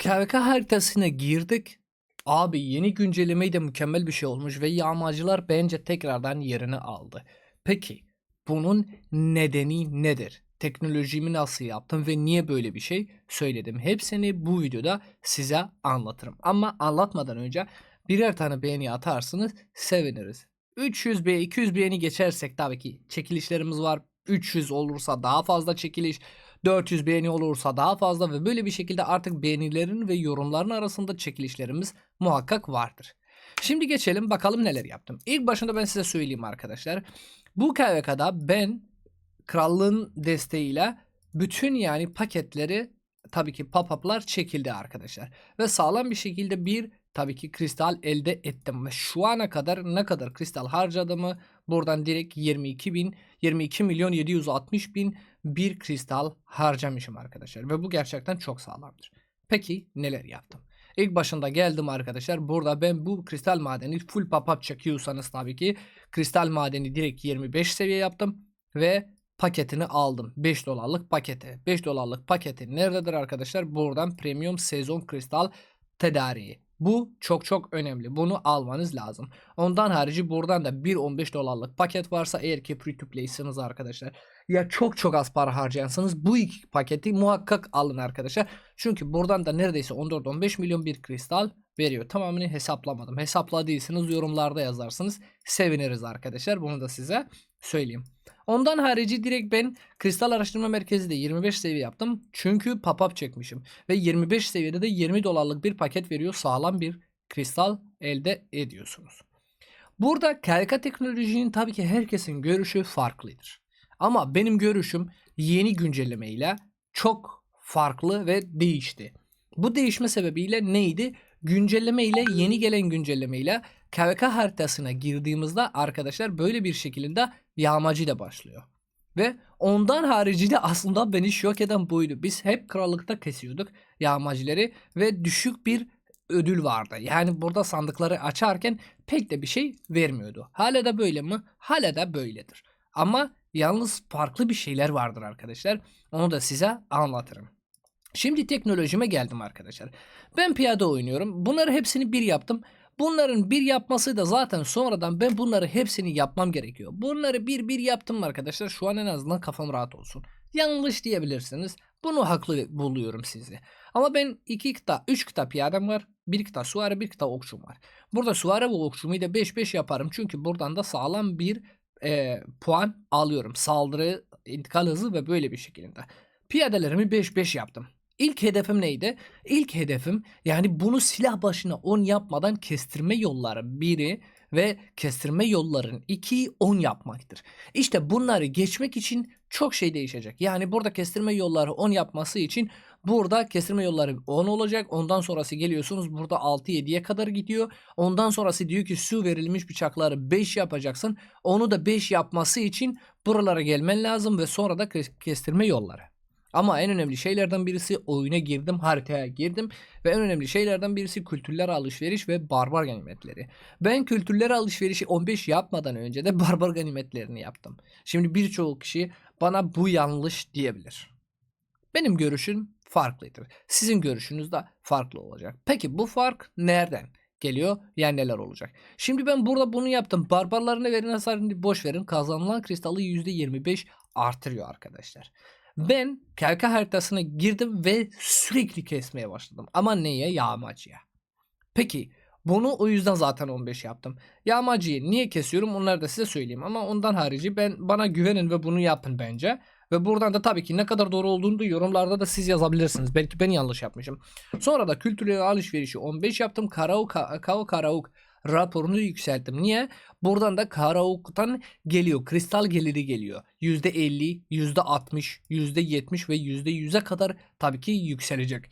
KVK haritasına girdik. Abi yeni güncellemeyi de mükemmel bir şey olmuş ve yağmacılar bence tekrardan yerini aldı. Peki bunun nedeni nedir? Teknolojimi nasıl yaptım ve niye böyle bir şey söyledim? Hepsini bu videoda size anlatırım. Ama anlatmadan önce birer tane beğeni atarsınız seviniriz. 300 beğeni 200 beğeni geçersek tabii ki çekilişlerimiz var. 300 olursa daha fazla çekiliş. 400 beğeni olursa daha fazla ve böyle bir şekilde artık beğenilerin ve yorumların arasında çekilişlerimiz muhakkak vardır. Şimdi geçelim bakalım neler yaptım. İlk başında ben size söyleyeyim arkadaşlar. Bu KVK'da ben krallığın desteğiyle bütün yani paketleri tabii ki pop-up'lar çekildi arkadaşlar. Ve sağlam bir şekilde bir tabii ki kristal elde ettim. Ve şu ana kadar ne kadar kristal harcadığımı buradan direkt 22 milyon 760 bin bir kristal harcamışım arkadaşlar. Ve bu gerçekten çok sağlamdır. Peki neler yaptım? İlk başında geldim arkadaşlar. Burada ben bu kristal madeni full pop-up çekiyorsanız tabii ki kristal madeni direkt 25 seviye yaptım. Ve paketini aldım. 5 dolarlık paketi. 5 dolarlık paketi nerededir arkadaşlar? Buradan premium sezon kristal tedariği. Bu çok çok önemli. Bunu almanız lazım. Ondan harici buradan da bir 15 dolarlık paket varsa eğer ki free to play'siniz arkadaşlar. Ya çok çok az para harcayansanız bu iki paketi muhakkak alın arkadaşlar. Çünkü buradan da neredeyse 14-15 milyon bir kristal veriyor. Tamamını hesaplamadım. Hesapladıysanız yorumlarda yazarsınız. Seviniriz arkadaşlar. Bunu da size söyleyeyim. Ondan harici direkt ben Kristal Araştırma Merkezi de 25 seviye yaptım. Çünkü pop-up çekmişim. Ve 25 seviyede de 20 dolarlık bir paket veriyor. Sağlam bir kristal elde ediyorsunuz. Burada KVK teknolojinin tabii ki herkesin görüşü farklıdır. Ama benim görüşüm yeni güncellemeyle çok farklı ve değişti. Bu değişme sebebiyle neydi? Güncelleme ile yeni gelen güncelleme ile KVK haritasına girdiğimizde arkadaşlar böyle bir şekilde yağmacı da başlıyor. Ve ondan haricinde aslında beni şok eden buydu. Biz hep krallıkta kesiyorduk yağmacıları ve düşük bir ödül vardı. Yani burada sandıkları açarken pek de bir şey vermiyordu. Hala da böyle mi? Hala da böyledir. Ama yalnız farklı bir şeyler vardır arkadaşlar. Onu da size anlatırım. Şimdi teknolojime geldim arkadaşlar. Ben piyade oynuyorum. Bunları hepsini bir yaptım. Bunların bir yapması da zaten sonradan ben bunları hepsini yapmam gerekiyor. Bunları bir bir yaptım arkadaşlar. Şu an en azından kafam rahat olsun. Yanlış diyebilirsiniz. Bunu haklı buluyorum sizi. Ama ben 2 kıta 3 kıta piyadem var. Bir kıta süvari bir kıta okçum var. Burada süvari ve okçumu da 5-5 yaparım. Çünkü buradan da sağlam bir puan alıyorum. Saldırı, intikal hızı ve böyle bir şekilde. Piyadelerimi 5-5 yaptım. İlk hedefim neydi? İlk hedefim yani bunu silah başına 10 yapmadan kestirme yolları biri ve kestirme yolların 2'yi 10 yapmaktır. İşte bunları geçmek için çok şey değişecek. Yani burada kestirme yolları 10 yapması için burada kestirme yolları 10 olacak. Ondan sonrası geliyorsunuz burada 6-7'ye kadar gidiyor. Ondan sonrası diyor ki su verilmiş bıçakları 5 yapacaksın. Onu da 5 yapması için buralara gelmen lazım ve sonra da kestirme yolları. Ama en önemli şeylerden birisi oyuna girdim, haritaya girdim ve en önemli şeylerden birisi kültürler alışveriş ve barbar ganimetleri. Ben kültürler alışverişi 15 yapmadan önce de barbar ganimetlerini yaptım. Şimdi birçok kişi bana bu yanlış diyebilir. Benim görüşüm farklıdır. Sizin görüşünüz de farklı olacak. Peki bu fark nereden geliyor? Yani neler olacak? Şimdi ben burada bunu yaptım. Barbarlarına verilen hasarını boş verin. Kazanılan kristali %25 artırıyor arkadaşlar. Ben Kelka haritasına girdim ve sürekli kesmeye başladım. Ama neye? Yağmacıya. Peki bunu o yüzden zaten 15 yaptım. Yağmacıyı niye kesiyorum onları da size söyleyeyim. Ama ondan harici bana güvenin ve bunu yapın bence. Ve buradan da tabii ki ne kadar doğru olduğunu da yorumlarda da siz yazabilirsiniz. Belki ben yanlış yapmışım. Sonra da kültürel alışverişi 15 yaptım. Karauk raporunu yükselttim. Niye? Buradan da Karauk'tan geliyor. Kristal geliri geliyor. %50, %60, %70 ve %100'e kadar tabii ki yükselecek.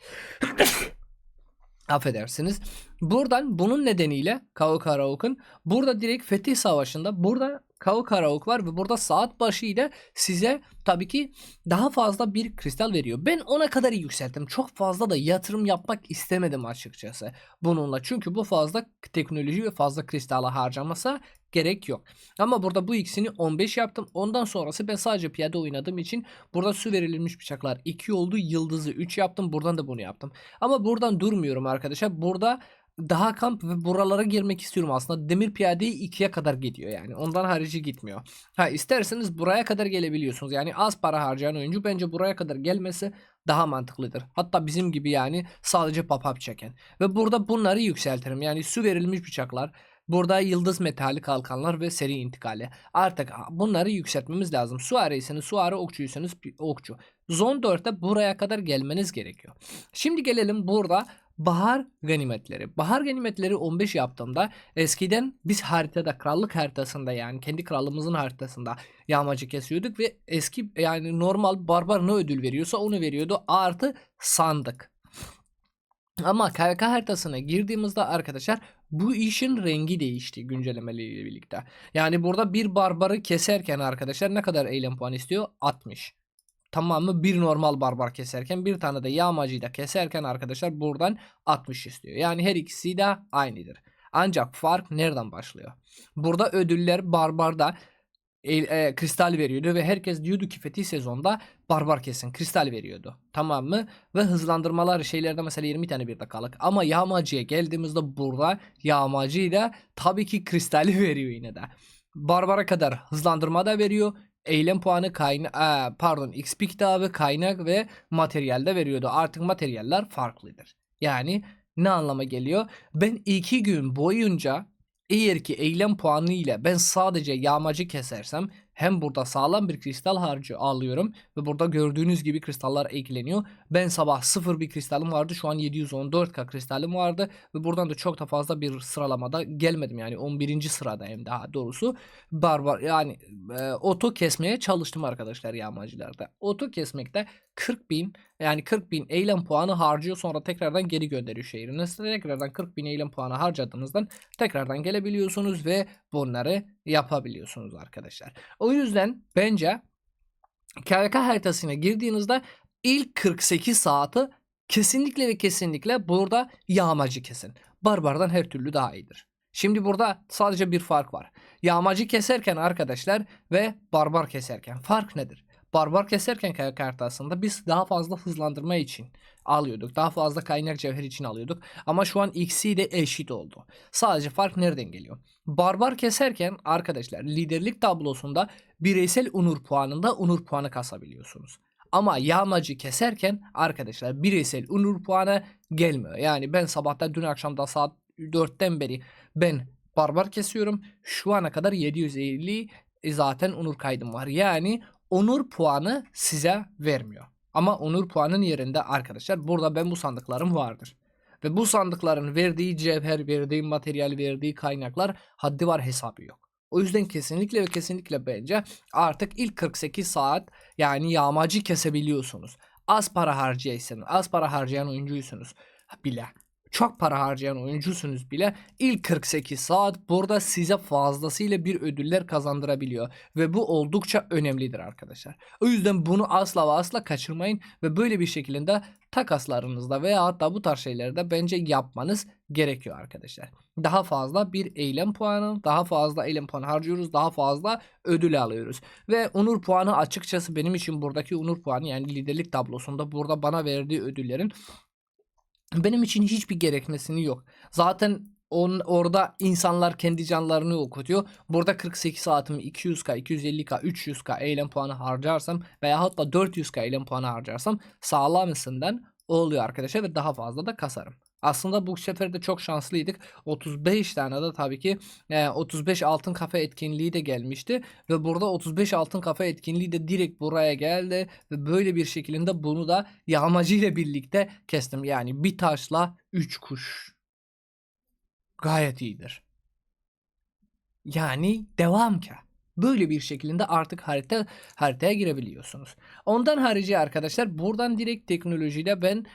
Affedersiniz. Buradan bunun nedeniyle Karauk'un burada direkt Fetih Savaşı'nda burada kara ok var ve burada saat başı ile size tabii ki daha fazla bir kristal veriyor. Ben ona kadar yükselttim. Çok fazla da yatırım yapmak istemedim açıkçası bununla. Çünkü bu fazla teknoloji ve fazla kristala harcamasa gerek yok. Ama burada bu ikisini 15 yaptım. Ondan sonrası ben sadece piyade oynadığım için burada su verilmiş bıçaklar 2 oldu. Yıldızı 3 yaptım. Buradan da bunu yaptım. Ama buradan durmuyorum arkadaşlar. Burada daha kamp ve buralara girmek istiyorum aslında. Demir piyadeyi 2'ye kadar gidiyor yani. Ondan harici gitmiyor. Ha, isterseniz buraya kadar gelebiliyorsunuz. Yani az para harcayan oyuncu bence buraya kadar gelmesi daha mantıklıdır. Hatta bizim gibi yani sadece pop-up çeken. Ve burada bunları yükseltirim. Yani su verilmiş bıçaklar, burada yıldız metali kalkanlar ve seri intikali. Artık bunları yükseltmemiz lazım. Süvariyseniz süvari, okçuysanız okçu. Zon 4'te buraya kadar gelmeniz gerekiyor. Şimdi gelelim burada bahar ganimetleri. Bahar ganimetleri 15 yaptığımda eskiden biz haritada, krallık haritasında, yani kendi krallığımızın haritasında yağmacı kesiyorduk ve eski yani normal barbar ne ödül veriyorsa onu veriyordu, artı sandık. Ama KVK haritasına girdiğimizde arkadaşlar bu işin rengi değişti güncellemeleriyle birlikte. Yani burada bir barbarı keserken arkadaşlar ne kadar eylem puanı istiyor? 60. Tamam mı? Bir normal barbar keserken, bir tane de yağmacıyı da keserken arkadaşlar buradan 60 istiyor. Yani her ikisi de aynıdır. Ancak fark nereden başlıyor? Burada ödüller barbarda kristal veriyordu ve herkes diyordu ki Fethi sezonda barbar kesin kristal veriyordu. Tamam mı? Ve hızlandırmalar şeylerde mesela 20 tane bir dakikalık. Ama yağmacıya geldiğimizde burada yağmacıyı da tabii ki kristali veriyor yine de. Barbara kadar hızlandırma da veriyor. Eylem puanı, pardon, XP kitabı, kaynak ve materyalde veriyordu. Artık materyaller farklıdır. Yani ne anlama geliyor? Ben 2 gün boyunca eğer ki eylem puanı ile ben sadece yağmacı kesersem hem burada sağlam bir kristal harcı alıyorum ve burada gördüğünüz gibi kristallar ekleniyor. Ben sabah 0 bir kristalim vardı, şu an 714k kristalim vardı ve buradan da çok da fazla bir sıralamada gelmedim, yani 11. sıradayım daha doğrusu. Barbar yani oto kesmeye çalıştım arkadaşlar yağmacılarda. Oto kesmekte 40.000, yani 40.000 eylem puanı harcıyor, sonra tekrardan geri gönderiyor şehrine. Tekrardan 40.000 eylem puanı harcadığınızdan tekrardan gelebiliyorsunuz ve bunları yapabiliyorsunuz arkadaşlar. O yüzden bence KVK haritasına girdiğinizde ilk 48 saati kesinlikle ve kesinlikle burada yağmacı kesin. Barbardan her türlü daha iyidir. Şimdi burada sadece bir fark var. Yağmacı keserken arkadaşlar ve barbar keserken fark nedir? Barbar keserken KVK haritasında biz daha fazla hızlandırma için alıyorduk. Daha fazla kaynak cevher için alıyorduk. Ama şu an ikisi de eşit oldu. Sadece fark nereden geliyor? Barbar keserken arkadaşlar liderlik tablosunda bireysel onur puanında onur puanı kasabiliyorsunuz. Ama yağmacı keserken arkadaşlar bireysel onur puanı gelmiyor. Yani ben sabahtan dün akşamda saat 4'ten beri ben barbar kesiyorum. Şu ana kadar 750 zaten onur kaydım var. Yani onur puanı size vermiyor. Ama onur puanın yerinde arkadaşlar burada ben bu sandıklarım vardır. Ve bu sandıkların verdiği cevher, verdiği materyal, verdiği kaynaklar haddi var hesabı yok. O yüzden kesinlikle ve kesinlikle bence artık ilk 48 saat yani yağmacı kesebiliyorsunuz. Az para harcayıyorsunuz, az para harcayan oyuncuysunuz bile. Çok para harcayan oyuncusunuz bile ilk 48 saat burada size fazlasıyla bir ödüller kazandırabiliyor. Ve bu oldukça önemlidir arkadaşlar. O yüzden bunu asla ve asla kaçırmayın ve böyle bir şekilde takaslarınızda veya hatta bu tarz şeylerde bence yapmanız gerekiyor arkadaşlar. Daha fazla bir eylem puanı, daha fazla eylem puanı harcıyoruz, daha fazla ödül alıyoruz. Ve onur puanı açıkçası benim için buradaki onur puanı, yani liderlik tablosunda burada bana verdiği ödüllerin benim için hiçbir gerekmesini yok. Zaten orada insanlar kendi canlarını okutuyor. Burada 48 saatimi 200k, 250k, 300k eylem puanı harcarsam veya hatta 400k eylem puanı harcarsam sağlamısından oluyor arkadaşlar ve daha fazla da kasarım. Aslında bu sefer de çok şanslıydık. 35 tane de tabii ki 35 altın kafe etkinliği de gelmişti. Ve burada 35 altın kafe etkinliği de direkt buraya geldi. Ve böyle bir şekilde bunu da yağmacı ile birlikte kestim. Yani bir taşla 3 kuş. Gayet iyidir. Yani devam ki. Böyle bir şekilde artık haritaya girebiliyorsunuz. Ondan harici arkadaşlar buradan direkt teknolojiyle ben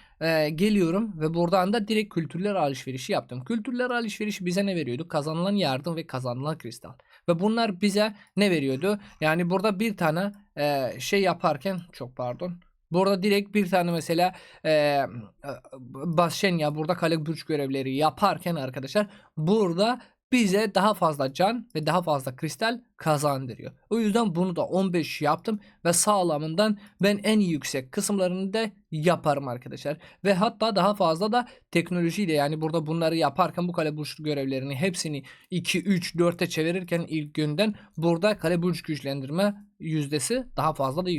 geliyorum ve buradan da direkt kültürler alışverişi yaptım. Kültürler alışverişi bize ne veriyordu? Kazanılan yardım ve kazanılan kristal. Ve bunlar bize ne veriyordu? Yani burada bir tane şey yaparken, çok pardon. Burada direkt bir tane mesela Basşenya burada kale burç görevleri yaparken arkadaşlar burada bize daha fazla can ve daha fazla kristal kazandırıyor. O yüzden bunu da 15 yaptım ve sağlamından ben en yüksek kısımlarını da yaparım arkadaşlar. Ve hatta daha fazla da teknolojiyle, yani burada bunları yaparken bu kale burç görevlerini hepsini 2, 3, 4'e çevirirken ilk günden burada kale burç güçlendirme yüzdesi daha fazla da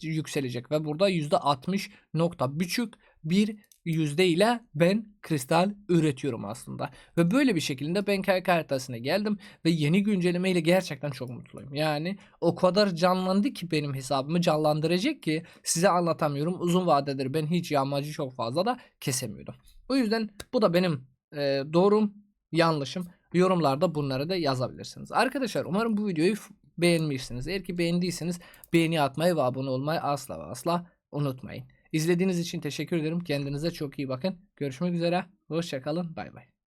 yükselecek ve burada %60 nokta buçuk bir yüzde ile ben kristal üretiyorum aslında. Ve böyle bir şekilde ben KK haritasına geldim ve yeni güncelleme ile gerçekten çok mutluyum. Yani o kadar canlandı ki benim hesabımı canlandıracak ki size anlatamıyorum. Uzun vadedir ben hiç yağmacı çok fazla da kesemiyordum. O yüzden bu da benim doğrum, yanlışım. Yorumlarda bunları da yazabilirsiniz. Arkadaşlar umarım bu videoyu beğenmişsiniz. Eğer ki beğendiyseniz beğeni atmayı ve abone olmayı asla ve asla unutmayın. İzlediğiniz için teşekkür ederim. Kendinize çok iyi bakın. Görüşmek üzere. Hoşça kalın. Bay bay.